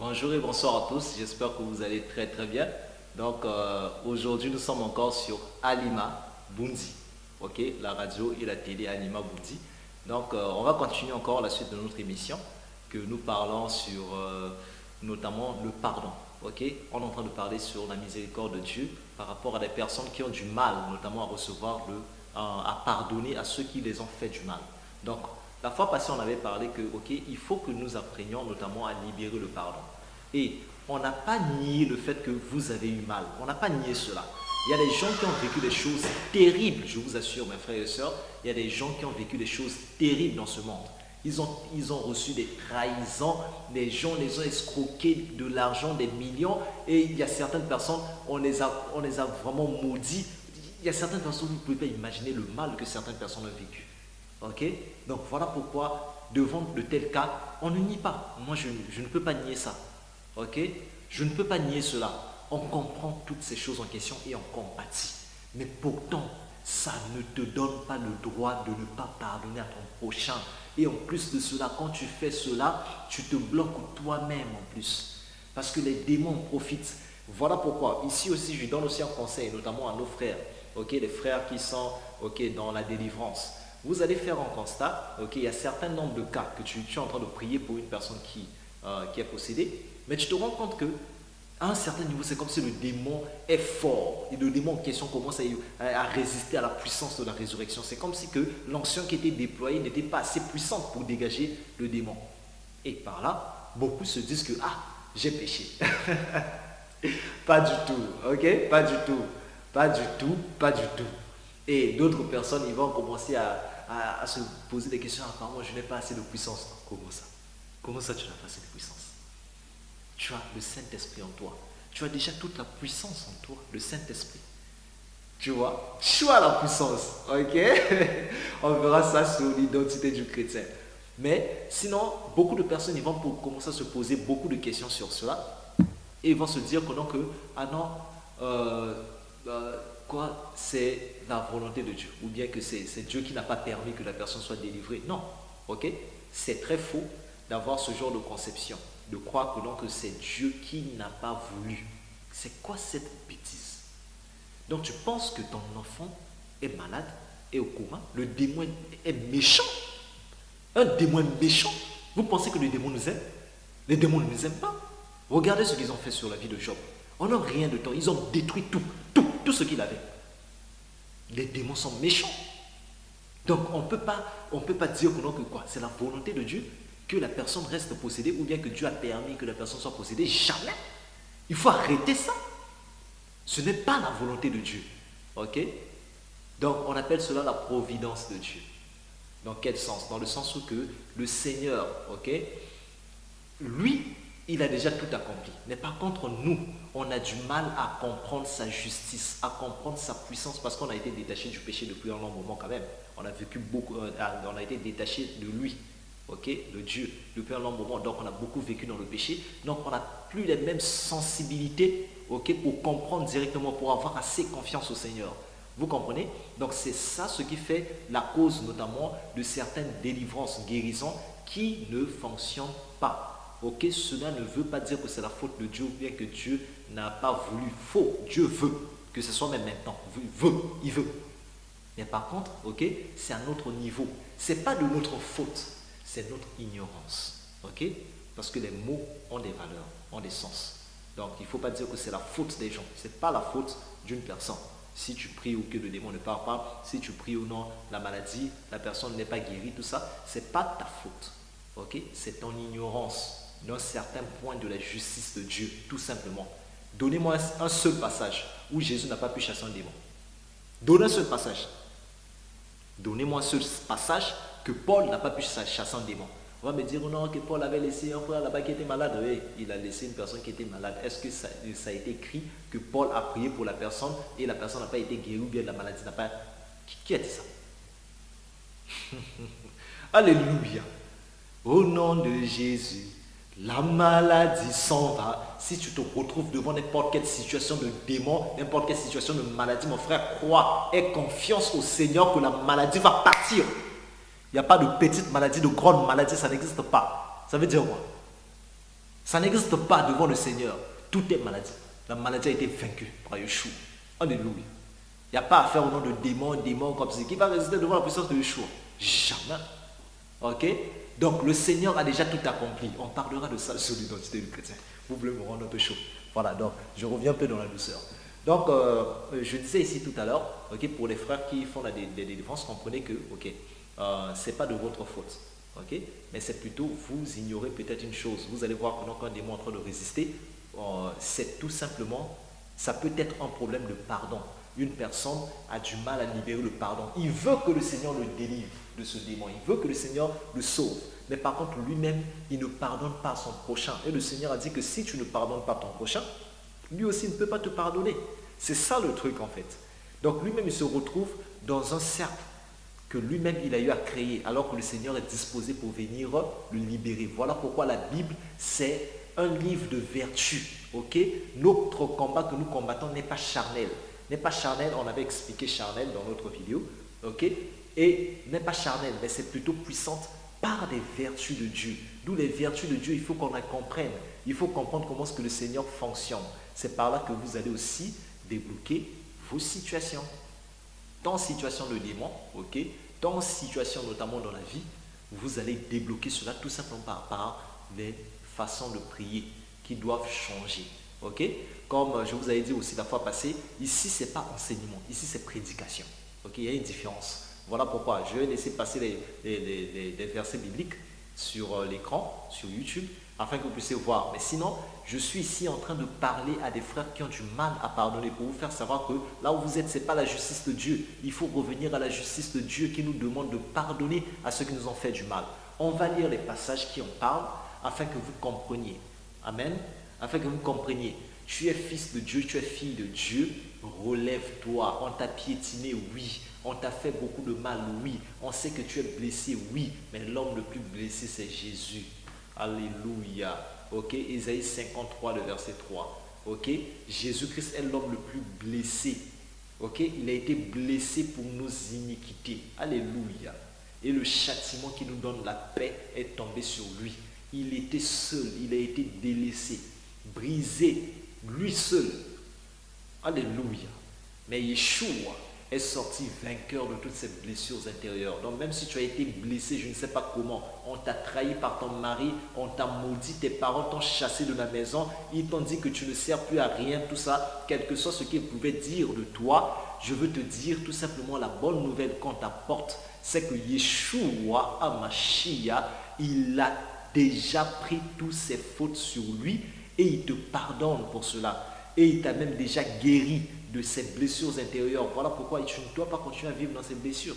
Bonjour et bonsoir à tous, j'espère que vous allez très très bien. Donc aujourd'hui nous sommes encore sur Alima Bundi, ok, la radio et la télé Alima Bundi. Donc on va continuer encore la suite de notre émission que nous parlons sur notamment le pardon, ok. On est en train de parler sur la miséricorde de Dieu par rapport à des personnes qui ont du mal, notamment à recevoir à pardonner à ceux qui les ont fait du mal. Donc la fois passée, on avait parlé que, ok, il faut que nous apprenions notamment à libérer le pardon. Et on n'a pas nié le fait que vous avez eu mal. On n'a pas nié cela. Il y a des gens qui ont vécu des choses terribles, je vous assure, mes frères et sœurs. Il y a des gens qui ont vécu des choses terribles dans ce monde. Ils ont reçu des trahisons, les gens les ont escroqués de l'argent, des millions. Et il y a certaines personnes, on les a vraiment maudits. Il y a certaines personnes, vous ne pouvez pas imaginer le mal que certaines personnes ont vécu. Ok. Donc voilà pourquoi, devant de tels cas, on ne nie pas. Moi, je ne peux pas nier ça. Ok. Je ne peux pas nier cela. On comprend toutes ces choses en question et on compatit. Mais pourtant, ça ne te donne pas le droit de ne pas pardonner à ton prochain. Et en plus de cela, quand tu fais cela, tu te bloques toi-même en plus. Parce que les démons profitent. Voilà pourquoi, ici aussi, je donne aussi un conseil, notamment à nos frères. Ok, les frères qui sont dans la délivrance. Vous allez faire un constat, ok, il y a un certain nombre de cas que tu es en train de prier pour une personne qui est possédée, mais tu te rends compte que à un certain niveau, c'est comme si le démon est fort et le démon en question commence à résister à la puissance de la résurrection. C'est comme si que l'onction qui était déployée n'était pas assez puissante pour dégager le démon. Et par là, beaucoup se disent que ah, j'ai péché. Pas du tout, ok, pas du tout, pas du tout, pas du tout. Et d'autres personnes, ils vont commencer à se poser des questions. Apparemment, je n'ai pas assez de puissance. Comment ça? Comment ça, tu n'as pas assez de puissance? Tu as le Saint-Esprit en toi. Tu as déjà toute la puissance en toi, le Saint-Esprit. Tu vois? Tu as la puissance. Ok? On verra ça sur l'identité du chrétien. Mais sinon, beaucoup de personnes ils vont commencer à se poser beaucoup de questions sur cela. Et ils vont se dire que non, ah non, euh, quoi, c'est la volonté de Dieu. Ou bien que c'est Dieu qui n'a pas permis que la personne soit délivrée. Non, ok. C'est très faux d'avoir ce genre de conception. De croire que non, que c'est Dieu qui n'a pas voulu. C'est quoi cette bêtise? Donc tu penses que ton enfant est malade, est au coma, le démon est méchant. Un démon méchant. Vous pensez que le démon nous aime? Les démons ne nous aiment pas. Regardez ce qu'ils ont fait sur la vie de Job. On n'a rien de temps. Ils ont détruit tout ce qu'il avait. Les démons sont méchants. Donc on ne peut pas dire que non, que quoi. C'est la volonté de Dieu que la personne reste possédée ou bien que Dieu a permis que la personne soit possédée. Jamais. Il faut arrêter ça. Ce n'est pas la volonté de Dieu. Ok? Donc on appelle cela la providence de Dieu. Dans quel sens? Dans le sens où que le Seigneur, ok, lui, il a déjà tout accompli. Mais par contre, nous, on a du mal à comprendre sa justice, à comprendre sa puissance, parce qu'on a été détaché du péché depuis un long moment quand même. On a vécu beaucoup, on a été détaché de lui, ok, de Dieu, depuis un long moment. Donc on a beaucoup vécu dans le péché. Donc on n'a plus les mêmes sensibilités, ok, pour comprendre directement, pour avoir assez confiance au Seigneur. Vous comprenez? Donc c'est ça ce qui fait la cause notamment de certaines délivrances, guérisons qui ne fonctionnent pas. Ok, cela ne veut pas dire que c'est la faute de Dieu ou bien que Dieu n'a pas voulu. Faux, Dieu veut que ce soit même maintenant. Il veut. Mais par contre, ok, c'est à notre niveau. C'est pas de notre faute, c'est notre ignorance. Ok, parce que les mots ont des valeurs, ont des sens. Donc il ne faut pas dire que c'est la faute des gens. C'est pas la faute d'une personne. Si tu pries ou que le démon ne parle pas, si tu pries ou non, la maladie, la personne n'est pas guérie, tout ça, c'est pas ta faute. Ok, c'est ton ignorance d'un certain point de la justice de Dieu, tout simplement. Donnez-moi un seul passage où Jésus n'a pas pu chasser un démon. Donnez un seul passage. Donnez-moi un seul passage que Paul n'a pas pu chasser un démon. On va me dire, non, que Paul avait laissé un frère là-bas qui était malade. Oui, il a laissé une personne qui était malade. Est-ce que ça a été écrit que Paul a prié pour la personne et la personne n'a pas été guérie ou bien la maladie n'a pas... Qui a dit ça? Alléluia. Au nom de Jésus. La maladie s'en va. Si tu te retrouves devant n'importe quelle situation de démon, n'importe quelle situation de maladie, mon frère, crois, aie confiance au Seigneur que la maladie va partir. Il n'y a pas de petite maladie, de grande maladie, ça n'existe pas. Ça veut dire quoi? Ça n'existe pas devant le Seigneur. Tout est maladie. La maladie a été vaincue par Yeshua. Alléluia. Il n'y a pas à faire au nom de démons comme ça. Qui va résister devant la puissance de Yeshua? Jamais. Ok? Donc le Seigneur a déjà tout accompli. On parlera de ça sur l'identité du chrétien. Vous voulez me rendre un peu chaud. Voilà, donc je reviens un peu dans la douceur. Donc je disais ici tout à l'heure, ok, pour les frères qui font des défenses, comprenez que, ok, c'est pas de votre faute. Ok, mais c'est plutôt vous ignorez peut-être une chose. Vous allez voir que quand un démon est en train de résister, c'est tout simplement, ça peut être un problème de pardon. Une personne a du mal à libérer le pardon. Il veut que le Seigneur le délivre de ce démon. Il veut que le Seigneur le sauve. Mais par contre, lui-même, il ne pardonne pas son prochain. Et le Seigneur a dit que si tu ne pardonnes pas ton prochain, lui aussi ne peut pas te pardonner. C'est ça le truc en fait. Donc lui-même, il se retrouve dans un cercle que lui-même, il a eu à créer, alors que le Seigneur est disposé pour venir le libérer. Voilà pourquoi la Bible, c'est un livre de vertu. Ok? Notre combat que nous combattons n'est pas charnel. N'est pas charnel, on avait expliqué charnel dans notre vidéo. Ok? Et n'est pas charnel, mais c'est plutôt puissante par des vertus de Dieu. D'où les vertus de Dieu, il faut qu'on les comprenne. Il faut comprendre comment est-ce que le Seigneur fonctionne. C'est par là que vous allez aussi débloquer vos situations. Dans situation de démon, ok, dans situation notamment dans la vie, vous allez débloquer cela tout simplement par les façons de prier qui doivent changer. Ok, comme je vous avais dit aussi la fois passée, ici c'est pas enseignement, ici c'est prédication. Ok, il y a une différence. Voilà pourquoi je vais laisser passer les versets bibliques sur l'écran, sur YouTube, afin que vous puissiez voir. Mais sinon, je suis ici en train de parler à des frères qui ont du mal à pardonner pour vous faire savoir que là où vous êtes, ce n'est pas la justice de Dieu. Il faut revenir à la justice de Dieu qui nous demande de pardonner à ceux qui nous ont fait du mal. On va lire les passages qui en parlent afin que vous compreniez. Amen. Afin que vous compreniez. Tu es fils de Dieu, tu es fille de Dieu. Relève-toi. On t'a piétiné, oui. On t'a fait beaucoup de mal, oui. On sait que tu es blessé, oui. Mais l'homme le plus blessé, c'est Jésus. Alléluia. Ok, Ésaïe 53, le verset 3. Ok, Jésus-Christ est l'homme le plus blessé. Ok, il a été blessé pour nos iniquités. Alléluia. Et le châtiment qui nous donne la paix est tombé sur lui. Il était seul, il a été délaissé, brisé, lui seul. Alléluia. Mais Yeshua est sorti vainqueur de toutes ces blessures intérieures. Donc même si tu as été blessé, je ne sais pas comment, on t'a trahi par ton mari, on t'a maudit, tes parents t'ont chassé de la maison, ils t'ont dit que tu ne sers plus à rien, tout ça, quel que soit ce qu'ils pouvaient dire de toi, je veux te dire tout simplement la bonne nouvelle qu'on t'apporte, c'est que Yeshua HaMashiach, il a déjà pris toutes ses fautes sur lui et il te pardonne pour cela. Et il t'a même déjà guéri de ces blessures intérieures. Voilà pourquoi tu ne dois pas continuer à vivre dans ces blessures.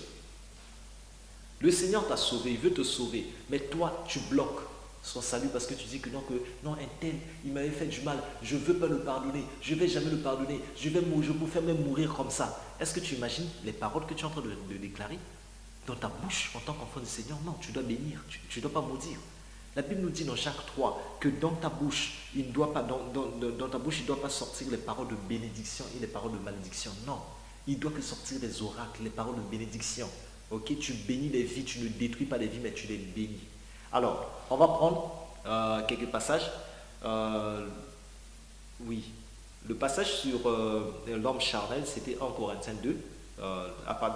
Le Seigneur t'a sauvé, il veut te sauver. Mais toi, tu bloques son salut parce que tu dis que non, un tel, il m'avait fait du mal. Je ne veux pas le pardonner. Je ne vais jamais le pardonner. Je peux faire même mourir comme ça. Est-ce que tu imagines les paroles que tu es en train de déclarer dans ta bouche en tant qu'enfant du Seigneur? Non, tu dois bénir. Tu ne dois pas maudire. La Bible nous dit dans Jacques 3 que dans ta bouche, il ne doit pas sortir les paroles de bénédiction et les paroles de malédiction. Non, il doit que sortir les oracles, les paroles de bénédiction. Ok, tu bénis les vies, tu ne détruis pas les vies, mais tu les bénis. Alors, on va prendre quelques passages. Oui, le passage sur l'homme charnel, c'était 1 Corinthiens 2,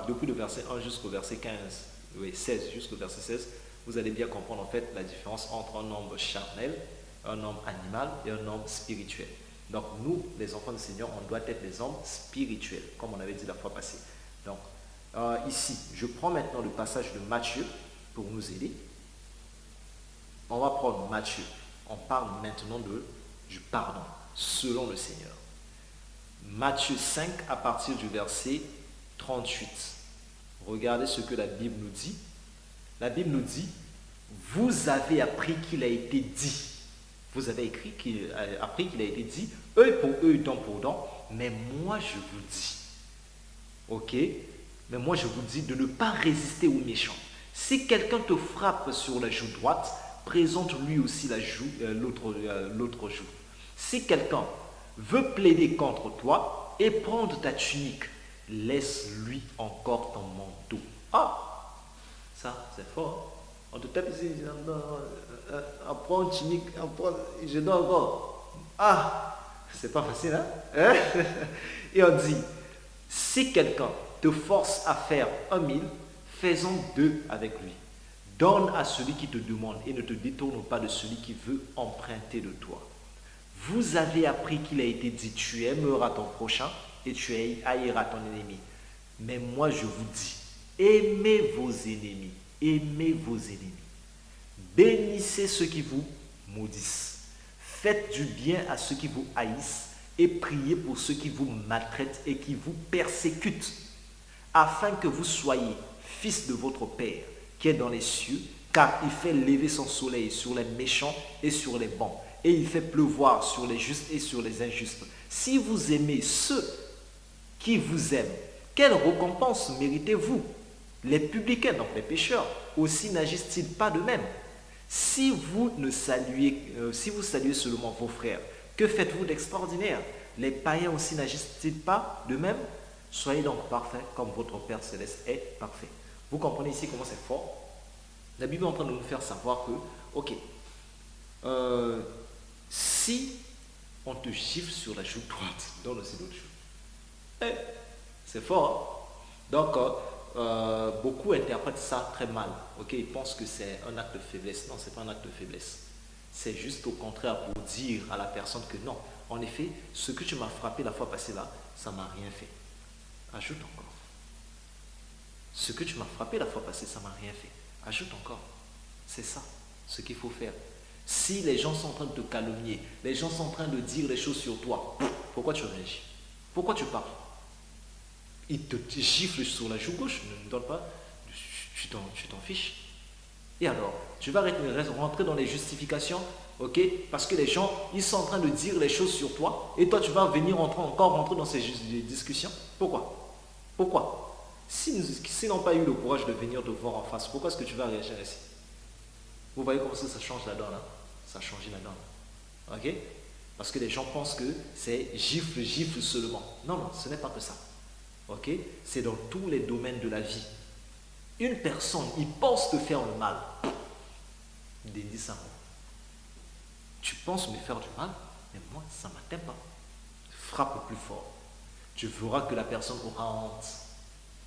depuis le verset 1 jusqu'au verset 15, oui, 16 jusqu'au verset 16. Vous allez bien comprendre en fait la différence entre un homme charnel, un homme animal et un homme spirituel. Donc nous, les enfants du Seigneur, on doit être des hommes spirituels, comme on avait dit la fois passée. Donc ici, je prends maintenant le passage de Matthieu pour nous aider. On va prendre Matthieu. On parle maintenant du pardon, selon le Seigneur. Matthieu 5 à partir du verset 38. Regardez ce que la Bible nous dit. La Bible nous dit, vous avez appris qu'il a été dit. Vous avez appris qu'il a été dit, œil pour œil, dent pour dent. Mais moi, je vous dis, ok? Mais moi, je vous dis de ne pas résister aux méchants. Si quelqu'un te frappe sur la joue droite, présente lui aussi l'autre joue. Si quelqu'un veut plaider contre toi et prendre ta tunique, laisse-lui encore ton manteau. Ah! Ça, c'est fort. On te tape ici, apprends chimique, apprends, je dois encore. Ah, c'est pas facile, hein? Et on dit, si quelqu'un te force à faire 1000, faisons 2 avec lui. Donne à celui qui te demande et ne te détourne pas de celui qui veut emprunter de toi. Vous avez appris qu'il a été dit, tu aimeras ton prochain et tu haïras ton ennemi. Mais moi je vous dis, aimez vos ennemis, aimez vos ennemis. Bénissez ceux qui vous maudissent. Faites du bien à ceux qui vous haïssent et priez pour ceux qui vous maltraitent et qui vous persécutent, afin que vous soyez fils de votre Père qui est dans les cieux, car il fait lever son soleil sur les méchants et sur les bons, et il fait pleuvoir sur les justes et sur les injustes. Si vous aimez ceux qui vous aiment, quelle récompense méritez-vous? Les publicains, donc les pécheurs, aussi n'agissent-ils pas de même? Si vous saluez seulement vos frères, que faites-vous d'extraordinaire? Les païens aussi n'agissent-ils pas de même? Soyez donc parfaits comme votre Père Céleste est parfait. Vous comprenez ici comment c'est fort? La Bible est en train de nous faire savoir que, ok, si on te gifle sur la joue droite, donne aussi l'autre joue. C'est fort, hein? Donc, beaucoup interprètent ça très mal. Ok, ils pensent que c'est un acte de faiblesse. Non, ce n'est pas un acte de faiblesse. C'est juste au contraire pour dire à la personne que non, en effet, ce que tu m'as frappé la fois passée là, ça ne m'a rien fait. Ajoute encore. Ce que tu m'as frappé la fois passée, ça ne m'a rien fait. Ajoute encore. C'est ça, ce qu'il faut faire. Si les gens sont en train de te calomnier, les gens sont en train de dire des choses sur toi, pourquoi tu réagis? Pourquoi tu parles? Ils te giflent sur la joue gauche, ne me donne pas, tu t'en fiches. Et alors, tu vas rentrer dans les justifications, ok? Parce que les gens, ils sont en train de dire les choses sur toi, et toi, tu vas venir encore rentrer dans ces discussions. Pourquoi? Pourquoi? S'ils n'ont pas eu le courage de venir te voir en face, pourquoi est-ce que tu vas réagir ainsi? Vous voyez comment ça change là-dedans, là? Ça a changé là-dedans. Ok? Parce que les gens pensent que c'est gifle seulement. Non, non, ce n'est pas que ça. Ok? C'est dans tous les domaines de la vie. Une personne, il pense te faire le mal. Dédie ça. Tu penses me faire du mal, mais moi, ça ne m'atteint pas. Frappe plus fort. Tu verras que la personne aura honte.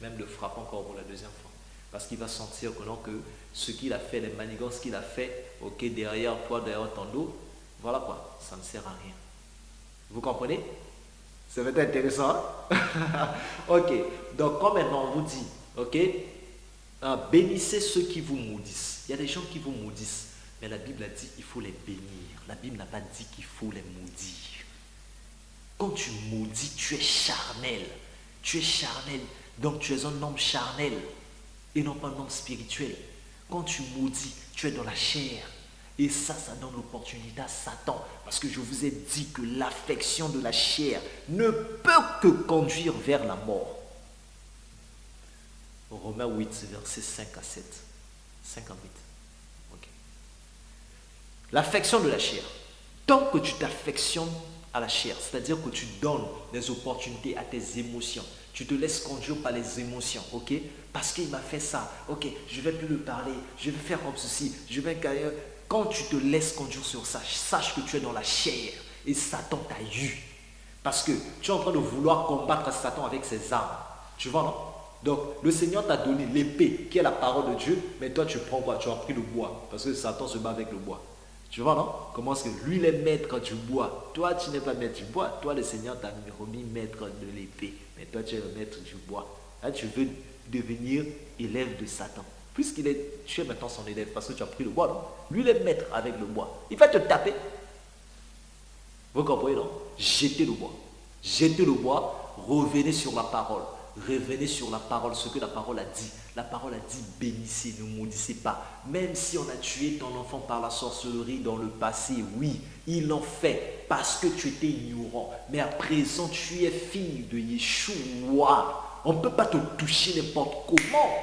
Même le frappe encore pour la deuxième fois. Parce qu'il va sentir que non, que ce qu'il a fait, les manigances qu'il a fait, ok, derrière toi, derrière ton dos, voilà quoi, ça ne sert à rien. Vous comprenez? Ça va être intéressant. Hein? Ok, donc comme maintenant on vous dit, ok, bénissez ceux qui vous maudissent. Il y a des gens qui vous maudissent, mais la Bible a dit qu'il faut les bénir. La Bible n'a pas dit qu'il faut les maudire. Quand tu maudis, tu es charnel. Tu es charnel. Donc tu es un homme charnel et non pas un homme spirituel. Quand tu maudis, tu es dans la chair. Et ça donne l'opportunité à Satan. Parce que je vous ai dit que l'affection de la chair ne peut que conduire vers la mort. Romains 8, versets 5 à 7. 5 à 8. Ok. L'affection de la chair. Tant que tu t'affectionnes à la chair, c'est-à-dire que tu donnes des opportunités à tes émotions, tu te laisses conduire par les émotions, ok? Parce qu'il m'a fait ça, ok, je ne vais plus le parler, je vais faire comme ceci, je vais... Quand tu te laisses conduire sur ça, sache que tu es dans la chair et Satan t'a eu. Parce que tu es en train de vouloir combattre Satan avec ses armes. Tu vois, non? Donc, le Seigneur t'a donné l'épée qui est la parole de Dieu, mais toi tu prends quoi? Tu as pris le bois, parce que Satan se bat avec le bois. Tu vois, non? Comment est-ce que lui, il est maître du bois. Toi, tu n'es pas maître du bois. Toi, le Seigneur t'a remis maître de l'épée. Mais toi, tu es le maître du bois. Là, tu veux devenir élève de Satan. Tu es maintenant son élève parce que tu as pris le bois, non? Lui, il est maître avec le bois. Il va te taper. Vous comprenez, non? Jetez le bois. Jetez le bois. Revenez sur la parole. Revenez sur la parole, ce que la parole a dit. La parole a dit, bénissez, ne maudissez pas. Même si on a tué ton enfant par la sorcellerie dans le passé, oui, ils l'ont fait parce que tu étais ignorant. Mais à présent, tu es fille de Yeshua. On ne peut pas te toucher n'importe comment.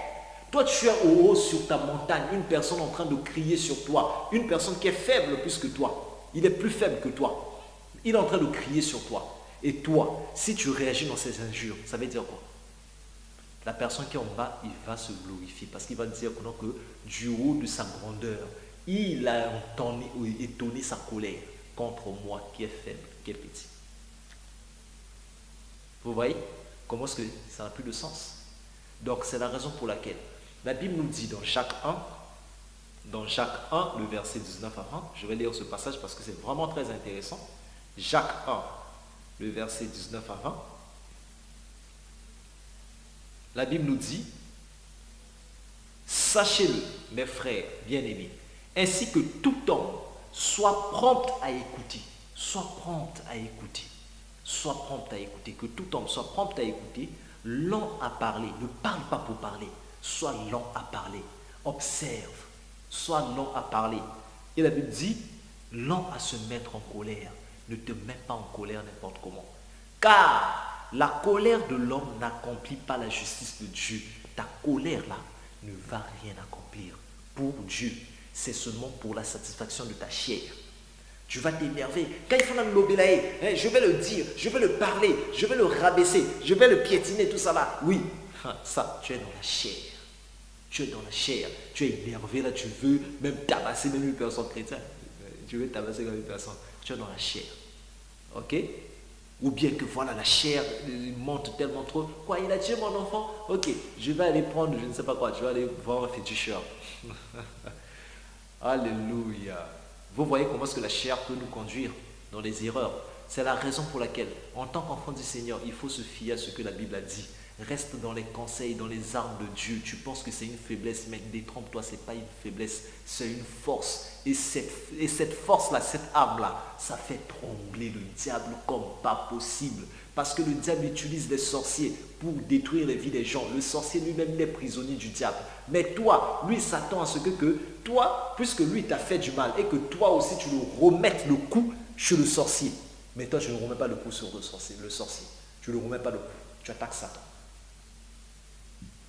Toi, tu es au haut sur ta montagne, une personne en train de crier sur toi. Une personne qui est faible plus que toi. Il est plus faible que toi. Il est en train de crier sur toi. Et toi, si tu réagis dans ces injures, ça veut dire quoi? la personne qui est en bas, il va se glorifier parce qu'il va dire que du haut de sa grandeur, il a étonné sa colère contre moi qui est faible, qui est petit. Vous voyez comment est-ce que ça n'a plus de sens? Donc c'est la raison pour laquelle la Bible nous dit dans Jacques 1, le verset 19 à 20, je vais lire ce passage parce que c'est vraiment très intéressant. Jacques 1, le verset 19 à 20. La Bible nous dit, sachez-le, mes frères bien-aimés, ainsi que tout homme soit prompt à écouter, que tout homme soit prompt à écouter, lent à parler, ne parle pas pour parler, sois lent à parler, observe, sois lent à parler. Et la Bible dit, lent à se mettre en colère, ne te mets pas en colère n'importe comment. Car la colère de l'homme n'accomplit pas la justice de Dieu. Ta colère là ne va rien accomplir pour Dieu. C'est seulement pour la satisfaction de ta chair. Tu vas t'énerver. Quand il faut l'obéir, je vais le dire, je vais le parler, je vais le rabaisser, je vais le piétiner, tout ça là. Oui, ça, tu es dans la chair. Tu es dans la chair. Tu es énervé là, tu veux même tabasser même une personne chrétienne. Tu veux tabasser comme une personne. Tu es dans la chair. Ok? Ou bien que voilà, la chair monte tellement trop. Quoi, il a tué mon enfant? Ok, je vais aller prendre, je ne sais pas quoi, je vais aller voir un féticheur. Alléluia. Vous voyez comment est-ce que la chair peut nous conduire dans les erreurs. C'est la raison pour laquelle, en tant qu'enfant du Seigneur, il faut se fier à ce que la Bible a dit. Reste dans les conseils, dans les armes de Dieu. Tu penses que c'est une faiblesse, mais détrompe-toi, ce n'est pas une faiblesse, c'est une force. Et cette force-là, cette arme-là, ça fait trembler le diable comme pas possible. Parce que le diable utilise les sorciers pour détruire les vies des gens. Le sorcier lui-même, il est prisonnier du diable. Mais toi, lui s'attend à ce que toi, puisque lui t'a fait du mal, et que toi aussi tu le remettes le coup sur le sorcier. Mais toi, tu ne remets pas le coup sur le sorcier. Tu ne le remets pas le coup. Tu attaques Satan.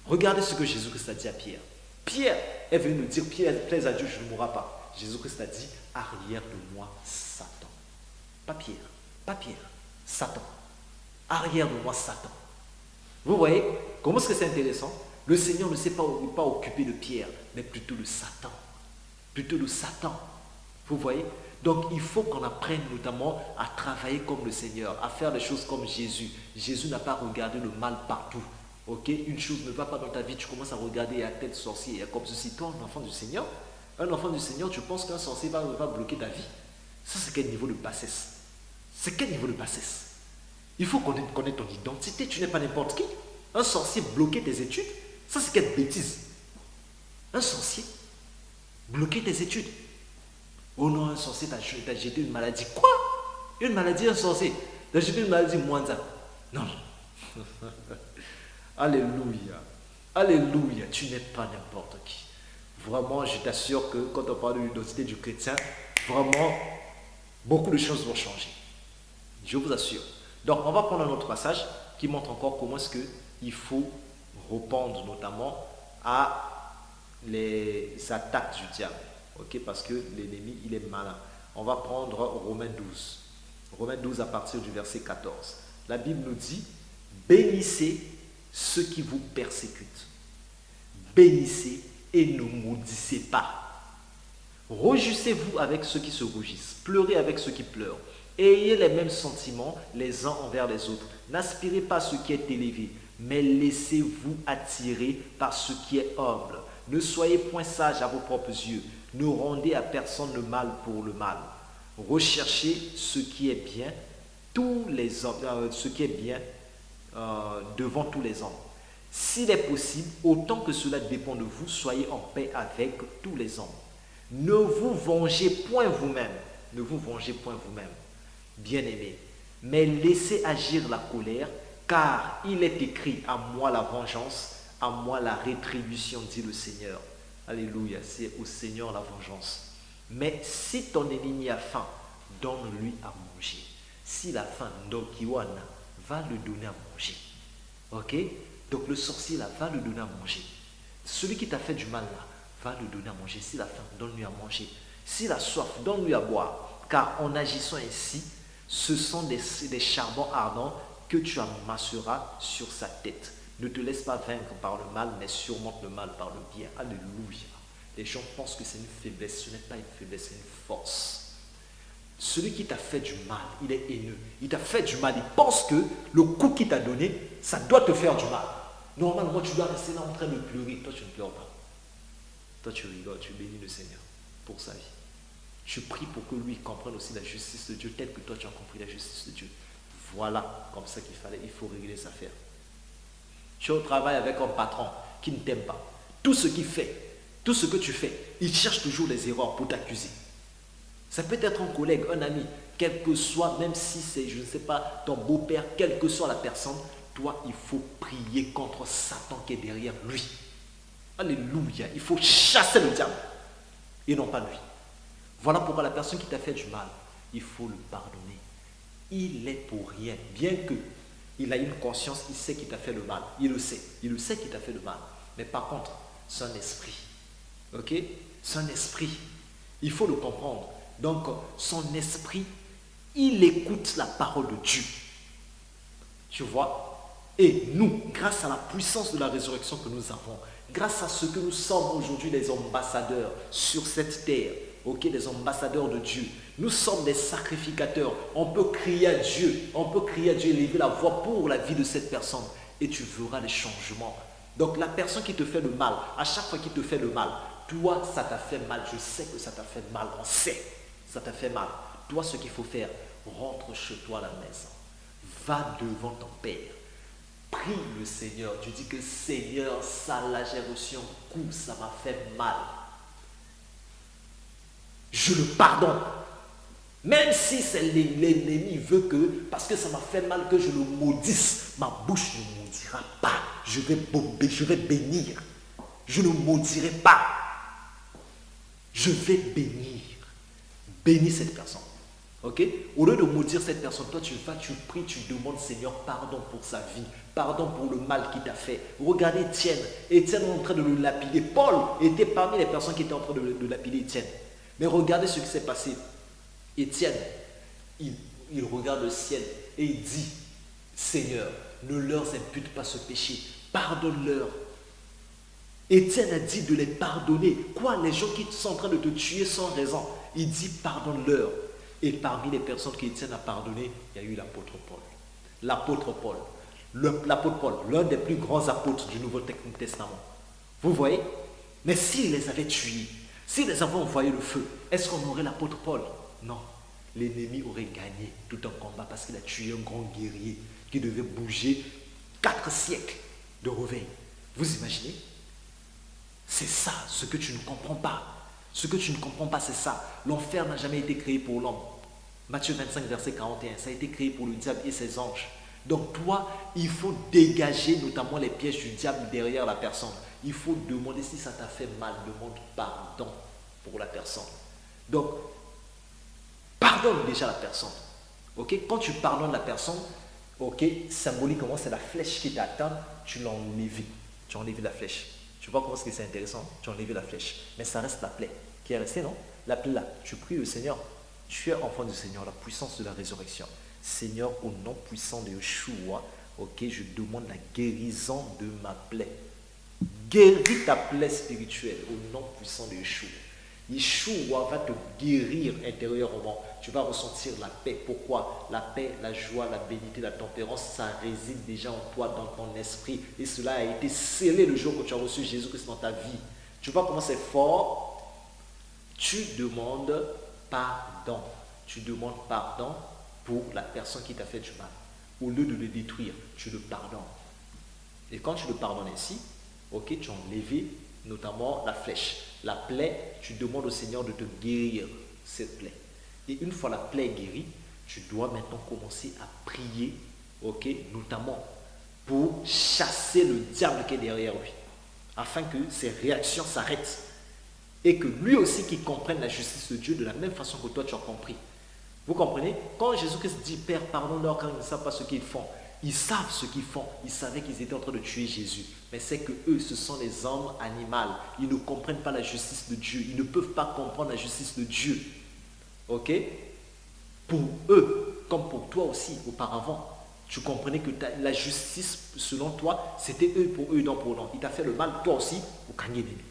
Regardez ce que Jésus-Christ a dit à Pierre. Pierre est venu nous dire, Pierre, plaise à Dieu, je ne mourrai pas. Jésus-Christ a dit, arrière de moi, Satan. Pas Pierre, Satan. Arrière de moi, Satan. Vous voyez, comment est-ce que c'est intéressant? Le Seigneur ne s'est pas occupé de Pierre, mais plutôt de Satan. Vous voyez? Donc il faut qu'on apprenne notamment à travailler comme le Seigneur, à faire les choses comme Jésus. Jésus n'a pas regardé le mal partout. Ok, une chose ne va pas dans ta vie, tu commences à regarder à tête sorcier, comme ceci. Toi, un enfant du Seigneur, tu penses qu'un sorcier va bloquer ta vie? Ça, c'est quel niveau de bassesse? Il faut connaître ton identité, tu n'es pas n'importe qui. Un sorcier bloquer tes études, ça c'est quelle bêtise? Un sorcier bloquer tes études. Oh non, un sorcier t'a jeté une maladie. Quoi? Une maladie, un sorcier t'a jeté une maladie moindre. Non. Alléluia, tu n'es pas n'importe qui. Vraiment, je t'assure que quand on parle de l'identité du chrétien, vraiment, beaucoup de choses vont changer. Je vous assure. Donc, on va prendre un autre passage qui montre encore comment est-ce qu'il faut répondre notamment à les attaques du diable. Ok, parce que l'ennemi, il est malin. On va prendre Romains 12. Romains 12 à partir du verset 14. La Bible nous dit, bénissez ceux qui vous persécutent. Bénissez et ne maudissez pas. Réjouissez-vous avec ceux qui se rougissent. Pleurez avec ceux qui pleurent. Ayez les mêmes sentiments les uns envers les autres. N'aspirez pas à ce qui est élevé, mais laissez-vous attirer par ce qui est humble. Ne soyez point sages à vos propres yeux. Ne rendez à personne le mal pour le mal. Recherchez ce qui est bien, devant tous les hommes. S'il est possible, autant que cela dépend de vous, soyez en paix avec tous les hommes. Ne vous vengez point vous-même. Bien-aimés, mais laissez agir la colère, car il est écrit, à moi la vengeance, à moi la rétribution, dit le Seigneur. Alléluia, c'est au Seigneur la vengeance. Mais si ton ennemi a faim, donne-lui à manger. S'il a faim, donc Iwana va le donner à manger. Ok? Donc le sorcier là va le donner à manger. Celui qui t'a fait du mal là va le donner à manger. S'il a faim, donne-lui à manger. S'il a soif, donne-lui à boire. Car en agissant ainsi, ce sont des charbons ardents que tu amasseras sur sa tête. Ne te laisse pas vaincre par le mal, mais surmonte le mal par le bien. Alléluia. Les gens pensent que c'est une faiblesse. Ce n'est pas une faiblesse, c'est une force. Celui qui t'a fait du mal, il est haineux. Il t'a fait du mal. Il pense que le coup qu'il t'a donné, ça doit te faire du mal. Normalement, tu dois rester là en train de pleurer. Toi, tu ne pleures pas. Toi, tu rigoles, tu bénis le Seigneur pour sa vie. Tu pries pour que lui comprenne aussi la justice de Dieu, telle que toi, tu as compris la justice de Dieu. Voilà, comme ça qu'il fallait. Il faut régler cette affaire. Tu es au travail avec un patron qui ne t'aime pas. Tout ce qu'il fait, tout ce que tu fais, il cherche toujours les erreurs pour t'accuser. Ça peut être un collègue, un ami, quel que soit, même si c'est, je ne sais pas, ton beau-père, quelle que soit la personne, toi, il faut prier contre Satan qui est derrière lui. Alléluia. Il faut chasser le diable et non pas lui. Voilà pourquoi la personne qui t'a fait du mal, il faut le pardonner. Il est pour rien. Bien que il a une conscience, il sait qu'il t'a fait le mal. Il le sait. Il le sait qu'il t'a fait le mal. Mais par contre, c'est un esprit. Ok? C'est un esprit. Il faut le comprendre. Donc, son esprit, il écoute la parole de Dieu. Tu vois? Et nous, grâce à la puissance de la résurrection que nous avons, grâce à ce que nous sommes aujourd'hui les ambassadeurs sur cette terre, ok, des ambassadeurs de Dieu, nous sommes des sacrificateurs. On peut crier à Dieu, élever la voix pour la vie de cette personne et tu verras les changements. Donc la personne qui te fait le mal, à chaque fois qu'il te fait le mal, toi ça t'a fait mal, je sais que ça t'a fait mal, on sait, ça t'a fait mal. Toi ce qu'il faut faire, rentre chez toi à la maison, va devant ton Père. Prie le Seigneur. Tu dis que Seigneur, ça là j'ai reçu un coup, ça m'a fait mal. Je le pardonne. Même si c'est l'ennemi veut que, parce que ça m'a fait mal que je le maudisse, ma bouche ne maudira pas. Je vais bénir. Je ne maudirai pas. Je vais bénir. Bénis cette personne. Ok? Au lieu de maudire cette personne, toi tu vas, tu pries, tu demandes Seigneur pardon pour sa vie, pardon pour le mal qu'il t'a fait. Regardez Étienne. Étienne est en train de le lapider. Paul était parmi les personnes qui étaient en train de lapider Étienne. Mais regardez ce qui s'est passé. Étienne, il regarde le ciel et il dit, Seigneur, ne leur impute pas ce péché, pardonne-leur. Étienne a dit de les pardonner. Quoi, les gens qui sont en train de te tuer sans raison, il dit pardonne-leur. Et parmi les personnes qu'Étienne a pardonnées, il y a eu l'apôtre Paul. L'apôtre Paul. L'apôtre Paul, l'un des plus grands apôtres du Nouveau Testament. Vous voyez? Mais s'il les avait tués, s'il les avait envoyé le feu, est-ce qu'on aurait l'apôtre Paul? Non. L'ennemi aurait gagné tout un combat parce qu'il a tué un grand guerrier qui devait bouger 4 siècles de réveil. Vous imaginez? C'est ça, ce que tu ne comprends pas. Ce que tu ne comprends pas, c'est ça. L'enfer n'a jamais été créé pour l'homme. Matthieu 25, verset 41, ça a été créé pour le diable et ses anges. Donc toi, il faut dégager notamment les pièges du diable derrière la personne. Il faut demander si ça t'a fait mal, demande pardon pour la personne. Donc, pardonne déjà la personne. Ok? Quand tu pardonnes la personne, ok, symboliquement, c'est la flèche qui t'atteint, tu l'as enlevée. Tu as enlevé la flèche. Tu vois comment c'est intéressant? Tu as enlevé la flèche. Mais ça reste la plaie qui est restée, non? La plaie là. Tu pries le Seigneur. Tu es enfant du Seigneur, la puissance de la résurrection. Seigneur, au nom puissant de Yeshua, ok, je demande la guérison de ma plaie. Guéris ta plaie spirituelle au nom puissant de Yeshua. Yeshua va te guérir intérieurement. Tu vas ressentir la paix. Pourquoi? La paix, la joie, la bénité, la tempérance, ça réside déjà en toi, dans ton esprit. Et cela a été scellé le jour que tu as reçu Jésus-Christ dans ta vie. Tu vois comment c'est fort? Tu demandes pardon. Tu demandes pardon pour la personne qui t'a fait du mal. Au lieu de le détruire, tu le pardonnes. Et quand tu le pardonnes ainsi, ok, tu as enlevé notamment la flèche. La plaie, tu demandes au Seigneur de te guérir cette plaie. Et une fois la plaie guérie, tu dois maintenant commencer à prier, ok, notamment pour chasser le diable qui est derrière lui, afin que ses réactions s'arrêtent. Et que lui aussi qu'il comprenne la justice de Dieu de la même façon que toi tu as compris. Vous comprenez? Quand Jésus-Christ dit, Père, pardonne-leur quand ils ne savent pas ce qu'ils font. Ils savent ce qu'ils font. Ils savaient qu'ils étaient en train de tuer Jésus. Mais c'est que eux, ce sont des hommes animaux. Ils ne comprennent pas la justice de Dieu. Ils ne peuvent pas comprendre la justice de Dieu. Ok? Pour eux, comme pour toi aussi auparavant, Tu comprenais que la justice, selon toi, c'était eux pour eux, non pour non. Il t'a fait le mal, toi aussi, au cagné d'ennemi.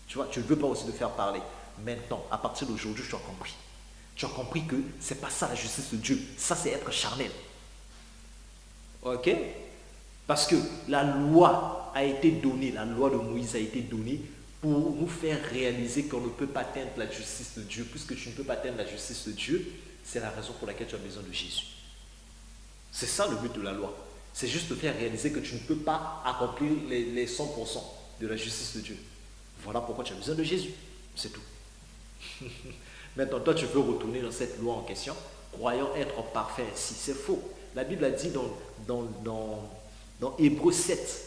Tu vois, tu ne veux pas aussi te faire parler. Maintenant, à partir d'aujourd'hui, tu as compris. Tu as compris que ce n'est pas ça la justice de Dieu. Ça, c'est être charnel. Ok? Parce que la loi a été donnée, la loi de Moïse a été donnée pour nous faire réaliser qu'on ne peut pas atteindre la justice de Dieu. Puisque tu ne peux pas atteindre la justice de Dieu, c'est la raison pour laquelle tu as besoin de Jésus. C'est ça le but de la loi. C'est juste te faire réaliser que tu ne peux pas accomplir les 100% de la justice de Dieu. Voilà pourquoi tu as besoin de Jésus. C'est tout. Maintenant, toi, tu veux retourner dans cette loi en question, croyant être parfait ainsi. C'est faux. La Bible a dit dans Hébreux 7,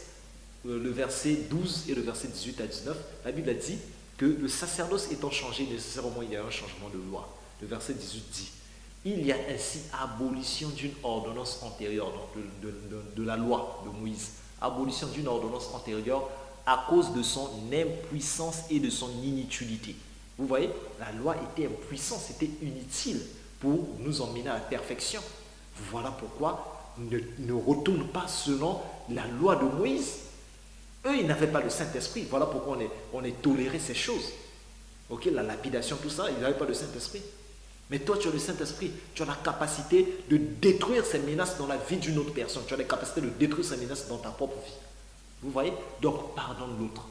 le verset 12 et le verset 18 à 19, la Bible a dit que le sacerdoce étant changé, nécessairement, il y a un changement de loi. Le verset 18 dit, il y a ainsi abolition d'une ordonnance antérieure, donc de la loi de Moïse, abolition d'une ordonnance antérieure à cause de son impuissance et de son inutilité. Vous voyez, la loi était impuissante, c'était inutile pour nous emmener à la perfection. Voilà pourquoi ne retourne pas selon la loi de Moïse. Eux, ils n'avaient pas le Saint-Esprit. Voilà pourquoi on est toléré ces choses. Ok, la lapidation, tout ça, ils n'avaient pas le Saint-Esprit. Mais toi, tu as le Saint-Esprit. Tu as la capacité de détruire ces menaces dans la vie d'une autre personne. Tu as la capacité de détruire ces menaces dans ta propre vie. Vous voyez? Donc, pardonne l'autre.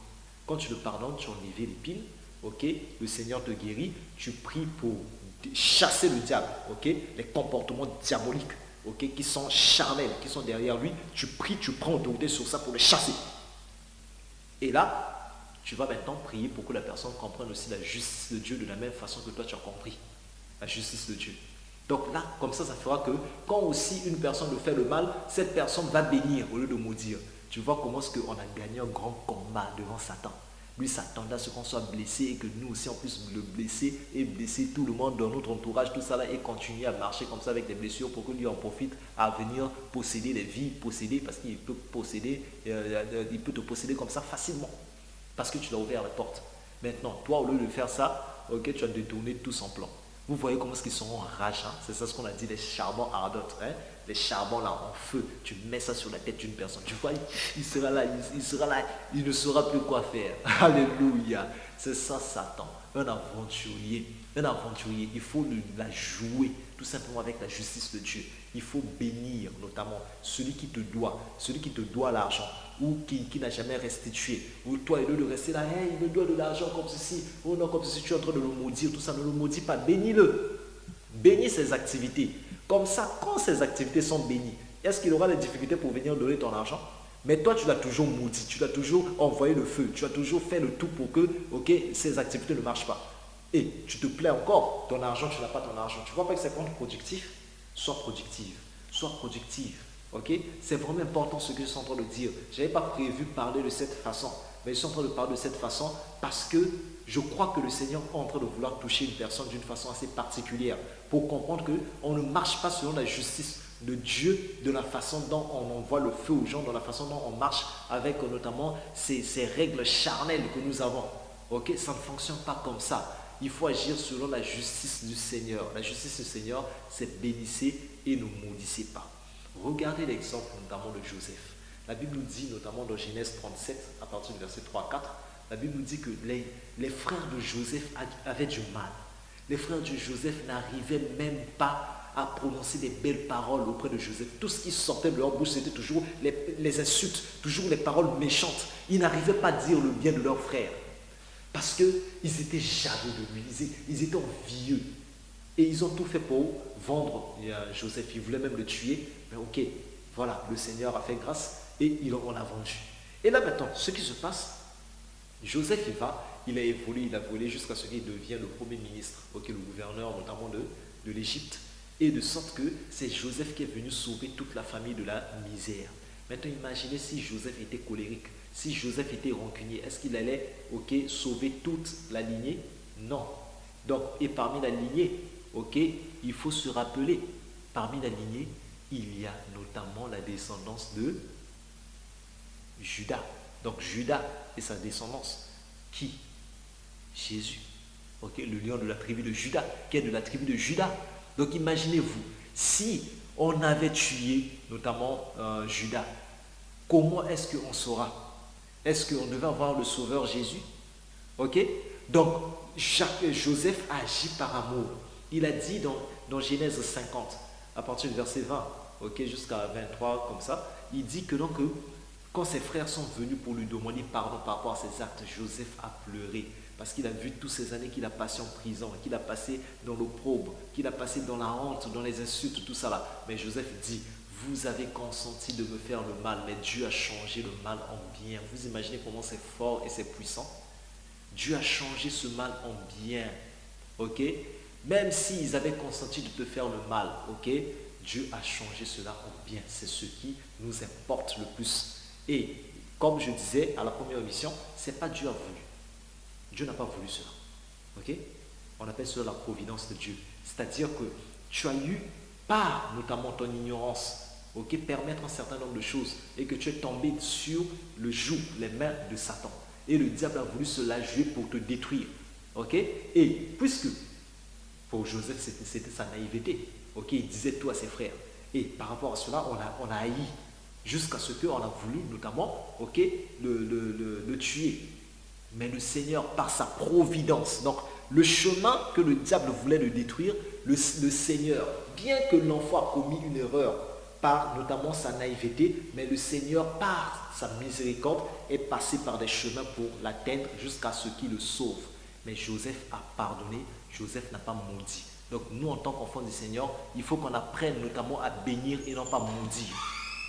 Quand tu le pardonnes, tu enlèves l'épine. Ok, le Seigneur te guérit. Tu pries pour chasser le diable. Ok, les comportements diaboliques. Ok, qui sont charnels, qui sont derrière lui. Tu pries, tu prends autorité sur ça pour les chasser. Et là, tu vas maintenant prier pour que la personne comprenne aussi la justice de Dieu de la même façon que toi tu as compris la justice de Dieu. Donc là, comme ça fera que quand aussi une personne le fait le mal, cette personne va bénir au lieu de maudire. Tu vois comment est-ce qu'on a gagné un grand combat devant Satan. Lui s'attendait à ce qu'on soit blessé et que nous aussi on puisse le blesser et blesser tout le monde dans notre entourage, tout ça là, et continuer à marcher comme ça avec des blessures pour que lui en profite à venir posséder les vies, posséder, parce qu'il peut posséder, il peut te posséder comme ça facilement, parce que tu l'as ouvert la porte. Maintenant, toi au lieu de faire ça, ok, tu as détourné tout son plan. Vous voyez comment est-ce qu'ils sont en rage, hein? C'est ça ce qu'on a dit, les charbons ardents, hein? Les charbons là en feu, tu mets ça sur la tête d'une personne, tu vois, il sera là, il ne saura plus quoi faire. Alléluia, c'est ça Satan, un aventurier, il faut la jouer tout simplement avec la justice de Dieu. Il faut bénir notamment celui qui te doit l'argent ou qui n'a jamais restitué. Ou toi, il doit rester là, hey, il me doit de l'argent comme ceci, ou non, comme si tu es en train de le maudire, tout ça, ne le maudis pas, bénis-le. Bénis ses activités. Comme ça, quand ses activités sont bénies, est-ce qu'il aura des difficultés pour venir donner ton argent? Mais toi, tu l'as toujours maudit, tu l'as toujours envoyé le feu, tu as toujours fait le tout pour que, ok, ces activités ne marchent pas. Et tu te plais encore, ton argent, tu n'as pas ton argent. Tu vois pas que c'est contre-productif? Sois productive, sois productive. Ok? C'est vraiment important ce que je suis en train de dire. Je n'avais pas prévu parler de cette façon, mais je suis en train de parler de cette façon parce que je crois que le Seigneur est en train de vouloir toucher une personne d'une façon assez particulière pour comprendre qu'on ne marche pas selon la justice de Dieu, de la façon dont on envoie le feu aux gens, de la façon dont on marche avec notamment ces règles charnelles que nous avons. Ok? Ça ne fonctionne pas comme ça. Il faut agir selon la justice du Seigneur. La justice du Seigneur, c'est bénissez et ne maudissez pas. Regardez l'exemple notamment de Joseph. La Bible nous dit notamment dans Genèse 37, à partir du verset 3 à 4, la Bible nous dit que les frères de Joseph avaient du mal. Les frères de Joseph n'arrivaient même pas à prononcer des belles paroles auprès de Joseph. Tout ce qui sortait de leur bouche, c'était toujours les insultes, toujours les paroles méchantes. Ils n'arrivaient pas à dire le bien de leur frère. Parce qu'ils étaient jaloux de lui, ils étaient envieux. Et ils ont tout fait pour vendre Joseph. Ils voulaient même le tuer. Mais ok, voilà, le Seigneur a fait grâce et on l'a vendu. Et là maintenant, ce qui se passe, Joseph il a évolué jusqu'à ce qu'il devienne le premier ministre, ok, le gouverneur notamment de l'Égypte. Et de sorte que c'est Joseph qui est venu sauver toute la famille de la misère. Maintenant, imaginez si Joseph était colérique, si Joseph était rancunier, est-ce qu'il allait sauver toute la lignée? Non. Donc, et parmi la lignée, il faut se rappeler, parmi la lignée, il y a notamment la descendance de Judas. Donc, Judas et sa descendance. Qui? Jésus. Le lion de la tribu de Judas, qui est de la tribu de Judas. Donc, imaginez-vous, si on avait tué notamment Judas. Comment est-ce qu'on saura? Est-ce qu'on devait avoir le Sauveur Jésus? Ok? Donc, Joseph agit par amour. Il a dit dans Genèse 50, à partir du verset 20, ok, jusqu'à 23, comme ça, il dit que donc, quand ses frères sont venus pour lui demander pardon par rapport à ses actes, Joseph a pleuré. Parce qu'il a vu toutes ces années qu'il a passées en prison, qu'il a passé dans l'opprobre, qu'il a passé dans la honte, dans les insultes, tout ça là. Mais Joseph dit, vous avez consenti de me faire le mal, mais Dieu a changé le mal en bien. Vous imaginez comment c'est fort et c'est puissant? Dieu a changé ce mal en bien. Ok? Même s'ils avaient consenti de te faire le mal, ok? Dieu a changé cela en bien. C'est ce qui nous importe le plus. Et comme je disais à la première émission, ce n'est pas Dieu a voulu. Dieu n'a pas voulu cela. Ok? On appelle cela la providence de Dieu. C'est-à-dire que tu as eu, par notamment ton ignorance, ok, permettre un certain nombre de choses et que tu es tombé sur le joug, les mains de Satan. Et le diable a voulu se la jouer pour te détruire. Ok? Et puisque pour Joseph, c'était sa naïveté. Ok? Il disait tout à ses frères. Et par rapport à cela, on a haï. Jusqu'à ce qu'on a voulu, notamment, ok, le tuer. Mais le Seigneur, par sa providence, donc le chemin que le diable voulait le détruire, le Seigneur, bien que l'enfant a commis une erreur par notamment sa naïveté, mais le Seigneur, par sa miséricorde, est passé par des chemins pour l'atteindre jusqu'à ce qu'il le sauve. Mais Joseph a pardonné, Joseph n'a pas maudit. Donc nous, en tant qu'enfants du Seigneur, il faut qu'on apprenne notamment à bénir et non pas maudire.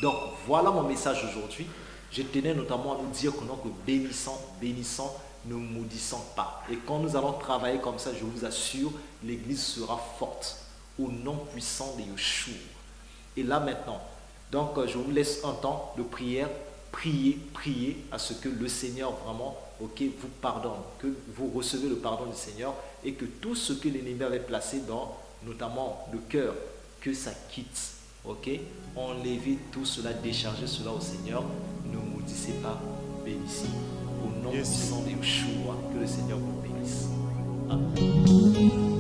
Donc voilà mon message aujourd'hui. Je tenais notamment à nous dire que bénissons, ne maudissons pas. Et quand nous allons travailler comme ça, je vous assure, l'église sera forte au nom puissant de Yeshua. Et là maintenant, donc je vous laisse un temps de prière. Priez à ce que le Seigneur vraiment, ok, vous pardonne, que vous recevez le pardon du Seigneur et que tout ce que l'ennemi avait placé dans notamment le cœur, que ça quitte. Ok, enlevez tout cela, déchargez cela au Seigneur. Ne maudissez pas, bénissez. Au nom puissant de Yeshua, que le Seigneur vous bénisse. Amen.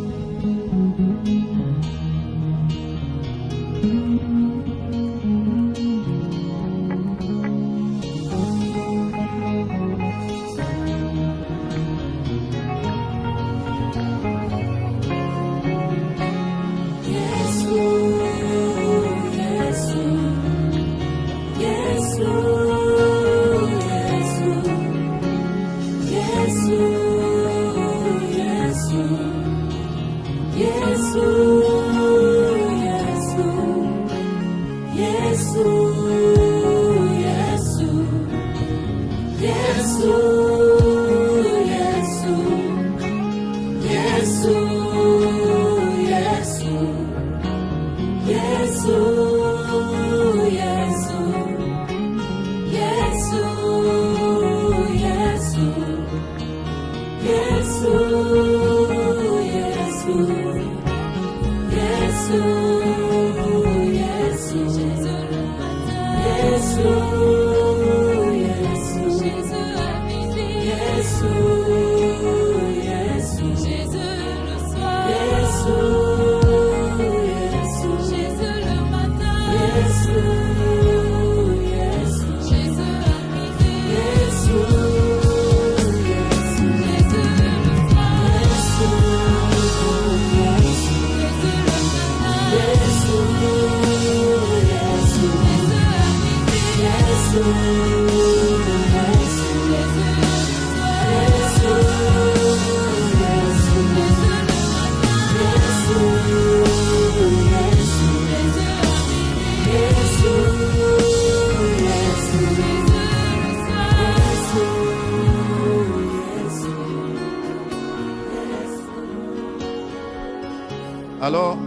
Alors,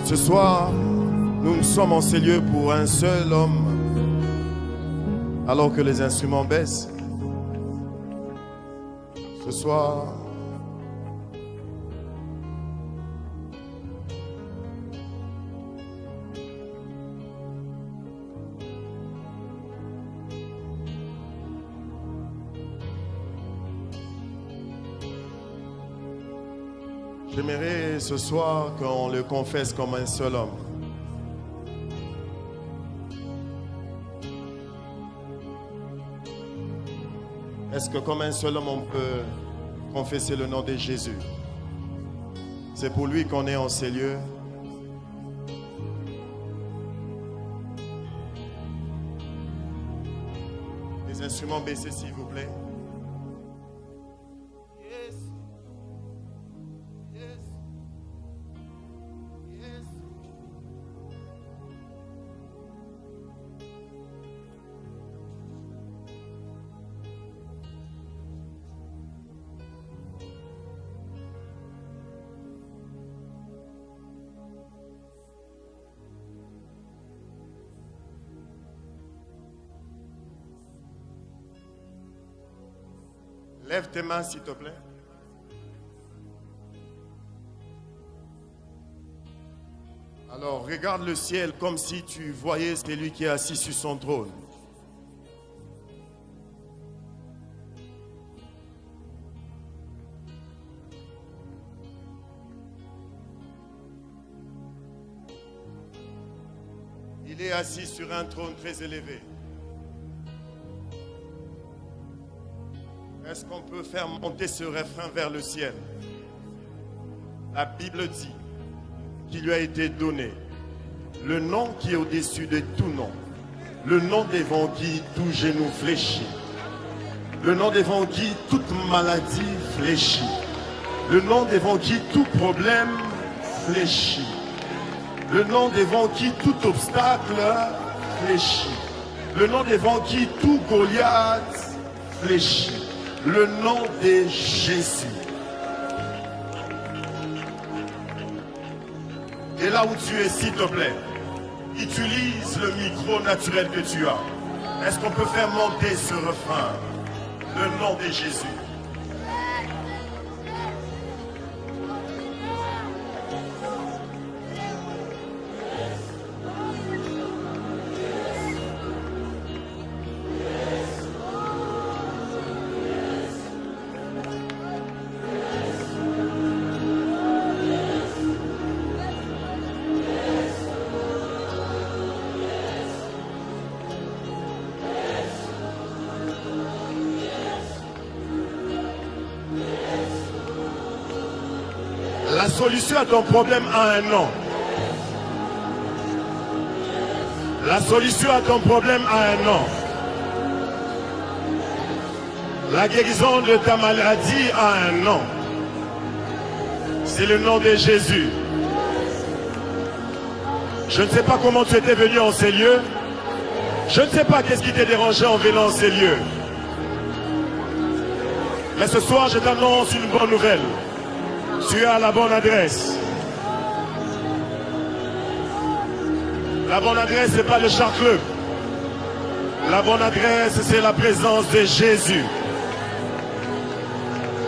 ce soir, nous sommes en ces lieux pour un seul homme, alors que les instruments baissent. Ce soir, j'aimerais ce soir qu'on le confesse comme un seul homme. Est-ce que comme un seul homme, on peut confesser le nom de Jésus? C'est pour lui qu'on est en ces lieux. Les instruments baissés, s'il vous plaît. Yes. Yes. Yes. Lève tes mains, s'il te plaît. Alors, regarde le ciel comme si tu voyais celui qui est assis sur son trône. Il est assis sur un trône très élevé. Est-ce qu'on peut faire monter ce refrain vers le ciel? La Bible dit qu'il lui a été donné le nom qui est au-dessus de tout nom, le nom devant qui tout genou fléchit, le nom devant qui toute maladie fléchit, le nom devant qui tout problème fléchit, le nom devant qui tout obstacle fléchit, le nom devant qui tout Goliath fléchit. Le nom de Jésus. Et là où tu es, s'il te plaît, utilise le micro naturel que tu as. Est-ce qu'on peut faire monter ce refrain? Le nom de Jésus. La solution à ton problème a un nom. La solution à ton problème a un nom. La guérison de ta maladie a un nom. C'est le nom de Jésus. Je ne sais pas comment tu étais venu en ces lieux. Je ne sais pas qu'est-ce qui t'est dérangé en venant en ces lieux. Mais ce soir, je t'annonce une bonne nouvelle. Tu es à la bonne adresse. La bonne adresse, ce n'est pas le char club. La bonne adresse, c'est la présence de Jésus.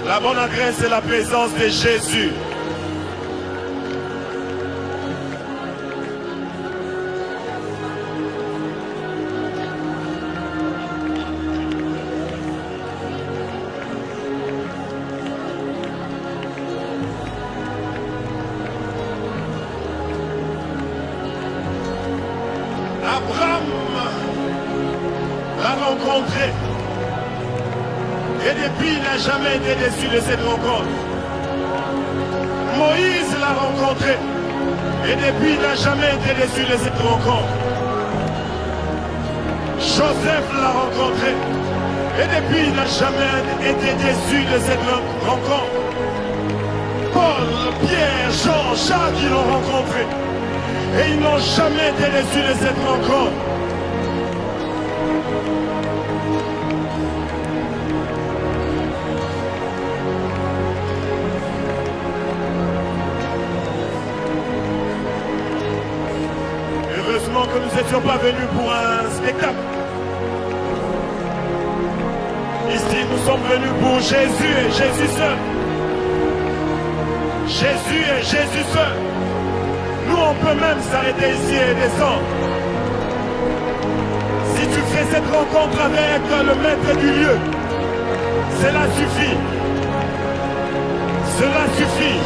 La bonne adresse, c'est la présence de Jésus. Abraham l'a rencontré. Et depuis, il n'a jamais été déçu de cette rencontre. Moïse l'a rencontré. Et depuis, il n'a jamais été déçu de cette rencontre. Joseph l'a rencontré. Et depuis, il n'a jamais été déçu de cette rencontre. Paul, Pierre, Jean, Jacques, ils l'ont rencontré. Et ils n'ont jamais été déçus de cette rencontre. Heureusement que nous n'étions pas venus pour un spectacle. Ici, nous sommes venus pour Jésus et Jésus seul. Jésus et Jésus seul. Nous, on peut même s'arrêter ici et descendre. Si tu fais cette rencontre avec le maître du lieu, cela suffit. Cela suffit.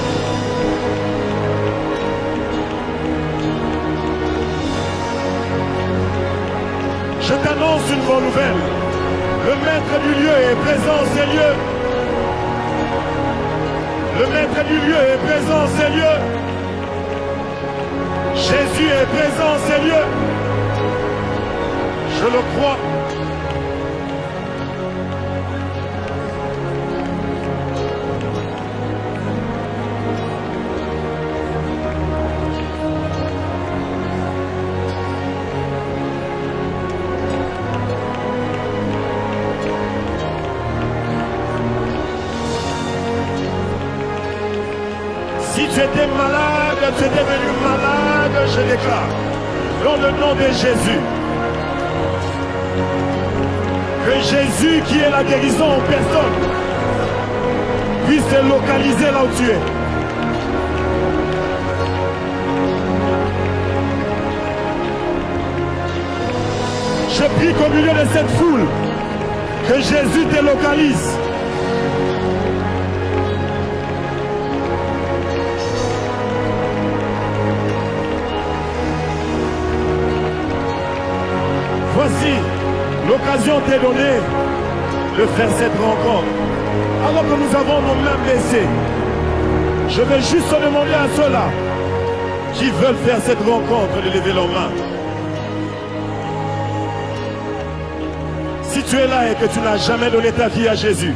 Je t'annonce une bonne nouvelle. Le maître du lieu est présent en ces lieux. Le maître du lieu est présent en ces lieux. Jésus est présent en ces lieux. Je le crois. Si tu étais malade, tu étais venu malade, je déclare, dans le nom de Jésus, que Jésus, qui est la guérison en personne, puisse te localiser là où tu es. Je prie qu'au milieu de cette foule, que Jésus te localise. Voici, l'occasion t'est donnée de faire cette rencontre. Alors que nous avons nos mains baissées, je vais juste demander à ceux-là qui veulent faire cette rencontre de lever leurs mains. Si tu es là et que tu n'as jamais donné ta vie à Jésus,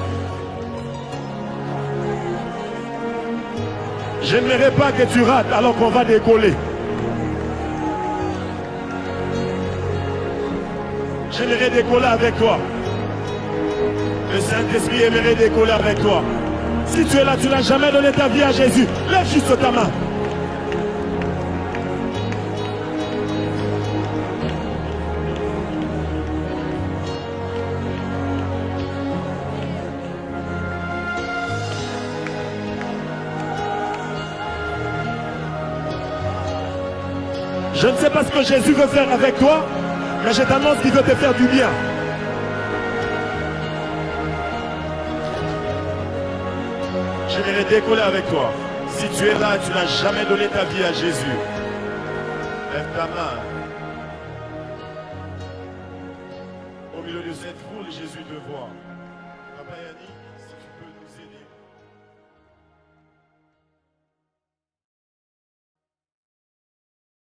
je n'aimerais pas que tu rates alors qu'on va décoller. J'aimerais décoller avec toi. Le Saint-Esprit aimerait décoller avec toi. Si tu es là, tu n'as jamais donné ta vie à Jésus, lève juste ta main. Je ne sais pas ce que Jésus veut faire avec toi, mais je t'annonce qu'il veut te faire du bien. Je vais décoller avec toi. Si tu es là et tu n'as jamais donné ta vie à Jésus, lève ta main. Au milieu de cette foule, Jésus te voit.